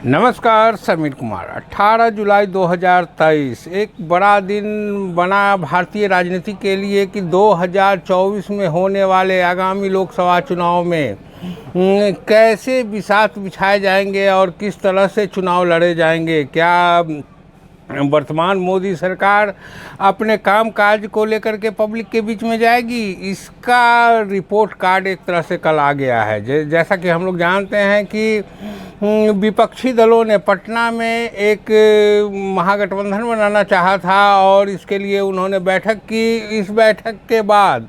नमस्कार, समीर कुमार। 18 जुलाई 2023 एक बड़ा दिन बना भारतीय राजनीति के लिए कि 2024 में होने वाले आगामी लोकसभा चुनाव में कैसे बिसात बिछाए जाएंगे और किस तरह से चुनाव लड़े जाएंगे। क्या वर्तमान मोदी सरकार अपने काम काज को लेकर के पब्लिक के बीच में जाएगी, इसका रिपोर्ट कार्ड एक तरह से कल आ गया है। जैसा कि हम लोग जानते हैं कि विपक्षी दलों ने पटना में एक महागठबंधन बनाना चाहा था और इसके लिए उन्होंने बैठक की। इस बैठक के बाद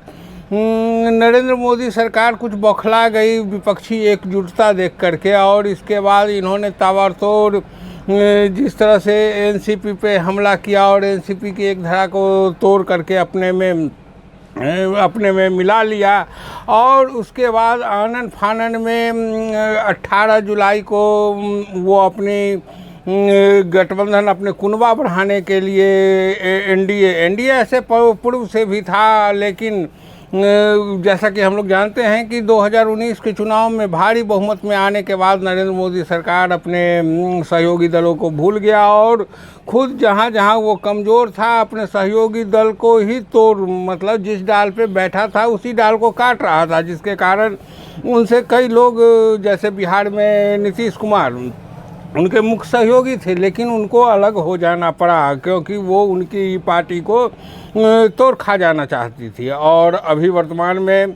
नरेंद्र मोदी सरकार कुछ बौखला गई विपक्षी एकजुटता देख करके, और इसके बाद इन्होंने ताबड़तोड़ जिस तरह से एनसीपी पे हमला किया और एनसीपी की एक धारा को तोड़ करके अपने में मिला लिया। और उसके बाद आनन फानन में 18 जुलाई को वो अपनी गठबंधन अपने कुनबा बढ़ाने के लिए एनडीए ऐसे पूर्व से भी था, लेकिन जैसा कि हम लोग जानते हैं कि 2019 के चुनाव में भारी बहुमत में आने के बाद नरेंद्र मोदी सरकार अपने सहयोगी दलों को भूल गया और खुद जहां जहां वो कमज़ोर था अपने सहयोगी दल को ही मतलब जिस डाल पे बैठा था उसी डाल को काट रहा था, जिसके कारण उनसे कई लोग, जैसे बिहार में नीतीश कुमार उनके मुख्य सहयोगी थे, लेकिन उनको अलग हो जाना पड़ा क्योंकि वो उनकी पार्टी को तोड़ खा जाना चाहती थी। और अभी वर्तमान में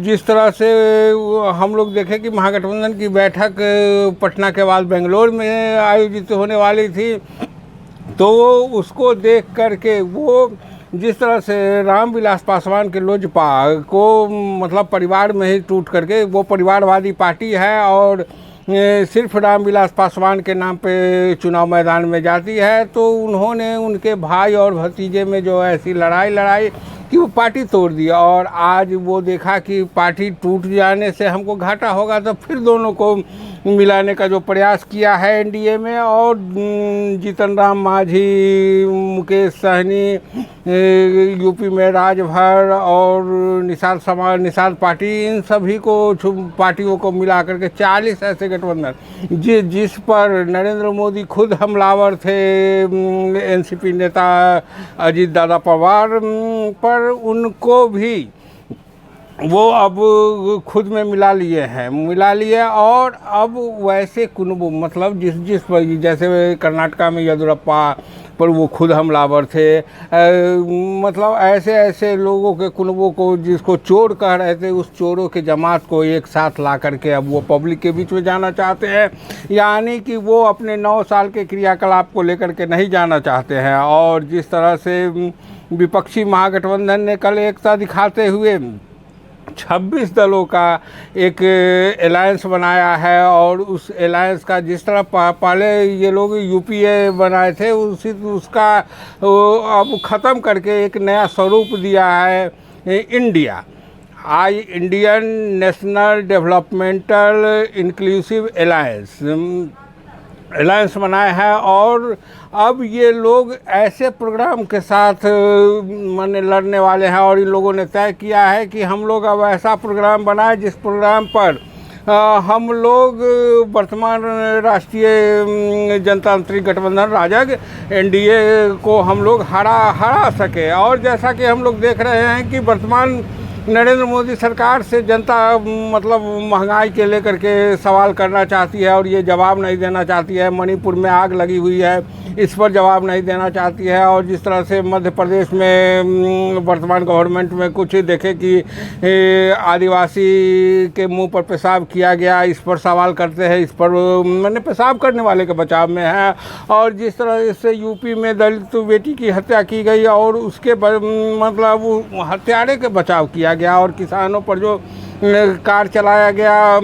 जिस तरह से हम लोग देखें कि महागठबंधन की बैठक पटना के बाद बेंगलोर में आयोजित होने वाली थी, तो उसको देख करके वो जिस तरह से रामविलास पासवान के लोजपा को मतलब परिवार में ही टूट करके वो परिवारवादी पार्टी है और सिर्फ रामविलास पासवान के नाम पे चुनाव मैदान में जाती है, तो उन्होंने उनके भाई और भतीजे में जो ऐसी लड़ाई कि वो पार्टी तोड़ दी। और आज वो देखा कि पार्टी टूट जाने से हमको घाटा होगा, तो फिर दोनों को मिलाने का जो प्रयास किया है एनडीए में। और जीतन राम मांझी, मुकेश सहनी यूपी में राजभर और निषाद पार्टी, इन सभी को पार्टियों को मिला करके 40 ऐसे गठबंधन जिस पर नरेंद्र मोदी खुद हमलावर थे, एनसीपी नेता अजीत दादा पवार पर, उनको भी वो अब खुद में मिला लिए। और अब वैसे कुनबू मतलब जिस पर जैसे कर्नाटका में येदियुरप्पा पर वो खुद हमलावर थे, मतलब ऐसे लोगों के कुनबों को जिसको चोर कह रहे थे, उस चोरों के जमात को एक साथ ला करके अब वो पब्लिक के बीच में जाना चाहते हैं। यानी कि वो अपने 9 साल के क्रियाकलाप को लेकर के नहीं जाना चाहते हैं। और जिस तरह से विपक्षी महागठबंधन ने कल एकता दिखाते हुए 26 दलों का एक अलायंस बनाया है, और उस अलायंस का जिस तरह पहले ये लोग यूपीए बनाए थे उसका अब ख़त्म करके एक नया स्वरूप दिया है Indian national developmental inclusive alliance बनाया है। और अब ये लोग ऐसे प्रोग्राम के साथ माने लड़ने वाले हैं, और इन लोगों ने तय किया है कि हम लोग अब ऐसा प्रोग्राम बनाए जिस प्रोग्राम पर हम लोग वर्तमान राष्ट्रीय जनतांत्रिक गठबंधन राजग एनडीए को हम लोग हरा सके। और जैसा कि हम लोग देख रहे हैं कि वर्तमान नरेंद्र मोदी सरकार से जनता मतलब महंगाई के लेकर के सवाल करना चाहती है और ये जवाब नहीं देना चाहती है। मणिपुर में आग लगी हुई है, इस पर जवाब नहीं देना चाहती है। और जिस तरह से मध्य प्रदेश में वर्तमान गवर्नमेंट में कुछ देखे कि आदिवासी के मुंह पर पेशाब किया गया, इस पर सवाल करते हैं, इस पर मैंने पेशाब करने वाले के बचाव में है। और जिस तरह से यूपी में दलित बेटी की हत्या की गई और उसके मतलब हत्यारे के बचाव किया गया, और किसानों पर जो कार चलाया गया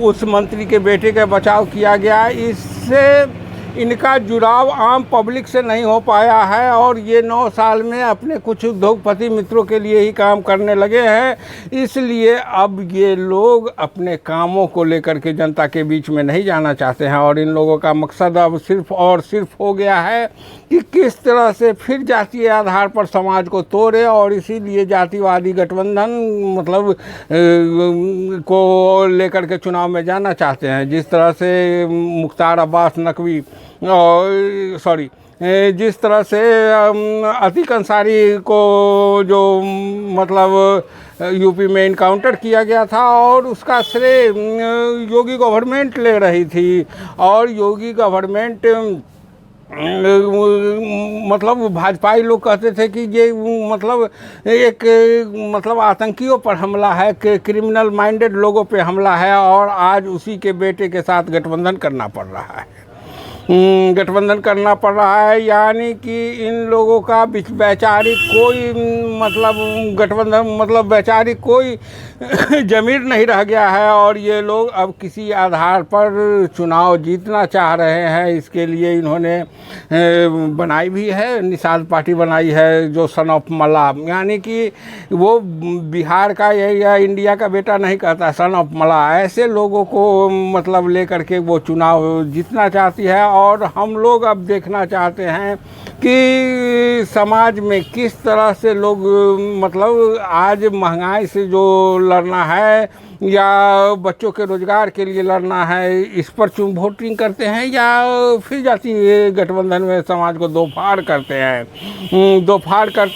उस मंत्री के बेटे का बचाव किया गया, इससे इनका जुड़ाव आम पब्लिक से नहीं हो पाया है और ये 9 साल में अपने कुछ उद्योगपति मित्रों के लिए ही काम करने लगे हैं। इसलिए अब ये लोग अपने कामों को लेकर के जनता के बीच में नहीं जाना चाहते हैं और इन लोगों का मकसद अब सिर्फ और सिर्फ हो गया है कि किस तरह से फिर जातीय आधार पर समाज को तोड़े और इसीलिए जातिवादी गठबंधन मतलब को लेकर के चुनाव में जाना चाहते हैं। जिस तरह से मुख्तार अब्बास नकवी और जिस तरह से अतीक अंसारी को जो मतलब यूपी में इनकाउंटर किया गया था और उसका श्रेय योगी गवर्नमेंट ले रही थी और योगी गवर्नमेंट मतलब भाजपाई लोग कहते थे कि ये मतलब एक मतलब आतंकियों पर हमला है, क्रिमिनल माइंडेड लोगों पे हमला है और आज उसी के बेटे के साथ गठबंधन करना पड़ रहा है। यानी कि इन लोगों का वैचारिक कोई मतलब गठबंधन मतलब वैचारिक कोई ज़मीर नहीं रह गया है और ये लोग अब किसी आधार पर चुनाव जीतना चाह रहे हैं। इसके लिए इन्होंने बनाई भी है, निषाद पार्टी बनाई है जो सन ऑफ मला, यानी कि वो बिहार का या इंडिया का बेटा नहीं कहता, सन ऑफ मला, ऐसे लोगों को मतलब लेकर के वो चुनाव जीतना चाहती है। और हम लोग अब देखना चाहते हैं कि समाज में किस तरह से लोग मतलब आज महंगाई से जो लड़ना है या बच्चों के रोज़गार के लिए लड़ना है, इस पर वोटिंग करते हैं या फिर जातीय गठबंधन में समाज को दो फाड़ करते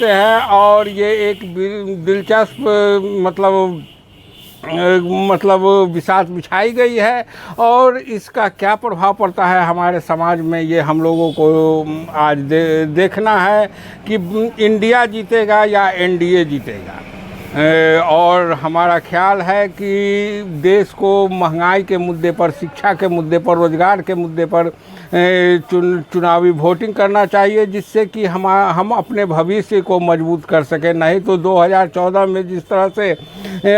हैं। और ये एक दिलचस्प मतलब बिसात बिछाई गई है और इसका क्या प्रभाव पड़ता है हमारे समाज में, ये हम लोगों को आज देखना है कि इंडिया जीतेगा या एनडीए जीतेगा। और हमारा ख्याल है कि देश को महंगाई के मुद्दे पर, शिक्षा के मुद्दे पर, रोज़गार के मुद्दे पर चुनावी वोटिंग करना चाहिए, जिससे कि हम अपने भविष्य को मजबूत कर सकें। नहीं तो 2014 में जिस तरह से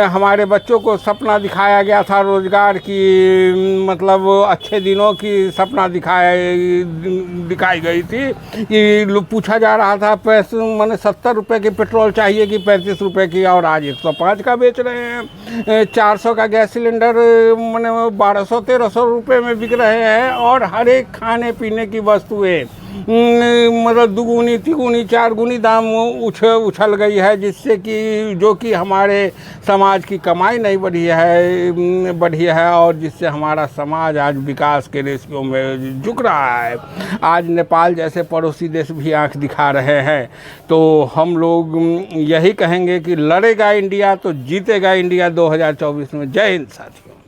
हमारे बच्चों को सपना दिखाया गया था रोज़गार की, मतलब अच्छे दिनों की सपना दिखाई गई थी कि पूछा जा रहा था मैंने 70 रुपये की पेट्रोल चाहिए कि 35 रुपये की, और आज 105 का बेच रहे हैं। 400 का गैस सिलेंडर मैंने 1200-1300 रुपये में बिक रहे हैं और हर एक खाने पीने की वस्तुएं मतलब दुगुनी तिगुनी चारगुनी दाम उछल गई है, जिससे कि जो कि हमारे समाज की कमाई नहीं बढ़ी है और जिससे हमारा समाज आज विकास के रेशियो में झुक रहा है। आज नेपाल जैसे पड़ोसी देश भी आंख दिखा रहे हैं। तो हम लोग यही कहेंगे कि लड़ेगा इंडिया तो जीतेगा इंडिया 2024 में। जय हिंद साथियों।